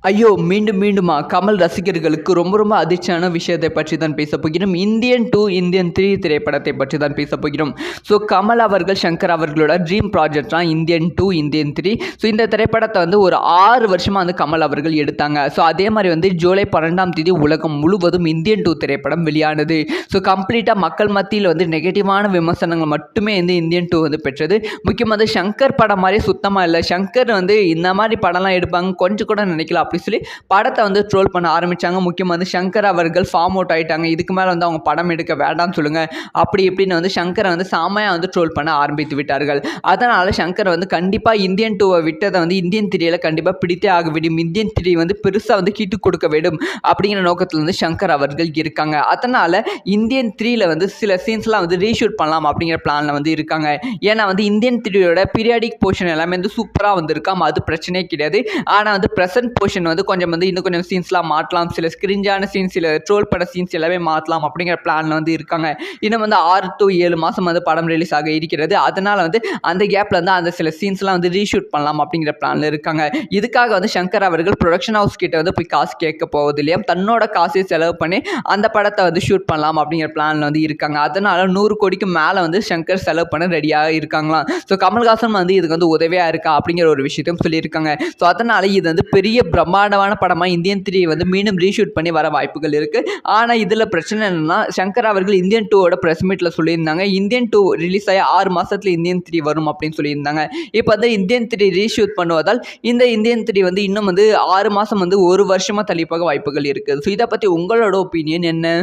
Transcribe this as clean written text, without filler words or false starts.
ஐயோ! மீண்டும் மீண்டுமா கமல் ரசிகர்களுக்கு ரொம்ப அதிர்ச்சியான விஷயத்தை பற்றி தான் பேசப் போகிறோம். இந்தியன் 2, இந்தியன் 3 திரைப்படத்தை பற்றி தான் பேசப் போகிறோம். ஸோ கமல் அவர்கள், சங்கர் அவர்களோட ட்ரீம் ப்ராஜெக்ட் தான் இந்தியன் 2, இந்தியன் 3. ஸோ இந்த திரைப்படத்தை வந்து ஒரு 6 வருஷமா வந்து கமல் அவர்கள் எடுத்தாங்க. ஸோ அதே மாதிரி வந்து ஜூலை 12ஆம் தேதி உலகம் முழுவதும் இந்தியன் 2 திரைப்படம் வெளியானது. ஸோ கம்ப்ளீட்டாக மக்கள் மத்தியில் வந்து நெகட்டிவான விமர்சனங்கள் மட்டுமே வந்து இந்தியன் 2 வந்து பெற்றது. முக்கியமாக வந்து சங்கர் படம் மாதிரி சுத்தமாக இல்லை. சங்கர் வந்து இந்த மாதிரி படம்லாம் எடுப்பாங்க கொஞ்சம் கூட நினைக்கல அப்படி சொல்லி படத்தை வந்து ட்ரோல் பண்ண ஆரம்பிச்சாங்க. முக்கியமாக வந்து சங்கர் அவர்கள் ஃபார்ம் அவுட் ஆயிட்டாங்க. இதுக்கு மேலே வந்து அவங்க படம் எடுக்க வேண்டாம்னு சொல்லுங்க அப்படி இப்படின்னு வந்து சங்கரை வந்து செமையாக வந்து ட்ரோல் பண்ண ஆரம்பித்து விட்டார்கள். அதனால சங்கர் வந்து கண்டிப்பாக இந்தியன் 2 விட்டதை வந்து இந்தியன் 3ல கண்டிப்பாக பிடித்தே ஆக வேண்டும். இந்தியன் 3 வந்து பெருசாக வந்து ஹிட் கொடுக்க வேண்டும் அப்படிங்கிற நோக்கத்தில் வந்து சங்கர் அவர்கள் இருக்காங்க. அதனால இந்தியன் 3ல வந்து சில சீன்ஸ்லாம் வந்து ரீஷூட் பண்ணலாம் அப்படிங்கிற பிளான்ல வந்து இருக்காங்க. ஏன்னா வந்து இந்தியன் 3யோட பீரியாடிக் போர்ஷன் எல்லாமே வந்து சூப்பராக வந்து இருக்காம அது பிரச்சனையே கிடையாது. ஆனால் வந்து ப்ரெசன்ட் போர்ஷன் வந்து கொஞ்சம் வந்து இன்னும் கொஞ்சம் சீன்ஸ்லாம் மாற்றலாம். சில ஸ்கிரிஞ்சான சீன்ஸ், சில ட்ரோல் பட சீன்ஸ் எல்லாமே மாற்றலாம் அப்படிங்கிற பிளான்ல வந்து இருக்காங்க. இன்னும் வந்து 6 to 7 மாதம் வந்து படம் ரிலீஸ் ஆக இருக்கிறது. அதனால வந்து அந்த கேப்ல வந்து அந்த சில சீன்ஸ்லாம் வந்து ரீஷூட் பண்ணலாம் அப்படிங்கிற பிளான்ல இருக்காங்க. இதுக்காக வந்து சங்கர் அவர்கள் ப்ரொடக்ஷன் ஹவுஸ் கிட்ட வந்து போய் காசு கேட்க போவது இல்லையா, தன்னோட காசை செலவு பண்ணி அந்த படத்தை வந்து ஷூட் பண்ணலாம் அப்படிங்கிற பிளான்ல வந்து இருக்காங்க. அதனால 100 கோடிக்கு மேலே வந்து சங்கர் செலவு பண்ண ரெடியாக இருக்காங்களாம். ஸோ கமல்ஹாசன் வந்து இதுக்கு வந்து உதவியாக இருக்கா அப்படிங்கிற ஒரு விஷயத்தையும் சொல்லியிருக்காங்க. ஸோ அதனால இது வந்து பெரிய பிரம்மாண்டமான படமாக இந்தியன் 3 வந்து மீண்டும் ரீஷூட் பண்ணி வர வாய்ப்புகள் இருக்குது. ஆனால் இதில் பிரச்சனை என்னன்னா, சங்கர் அவர்கள் இந்தியன் 2வோட ப்ரெஸ் மீட்டில் சொல்லியிருந்தாங்க இந்தியன் 2 ரிலீஸ் ஆகி 6 மாதத்தில் இந்தியன் 3 வரும் அப்படின்னு சொல்லியிருந்தாங்க. இப்போ வந்து இந்தியன் 3 ரீஷூட் பண்ணுவதால் இந்த இந்தியன் 3 வந்து இன்னும் வந்து 6 மாதம் வந்து 1 வருஷமாக தள்ளிப்போக வாய்ப்புகள் இருக்குது. ஸோ இதை பற்றி உங்களோட ஒப்பீனியன் என்ன?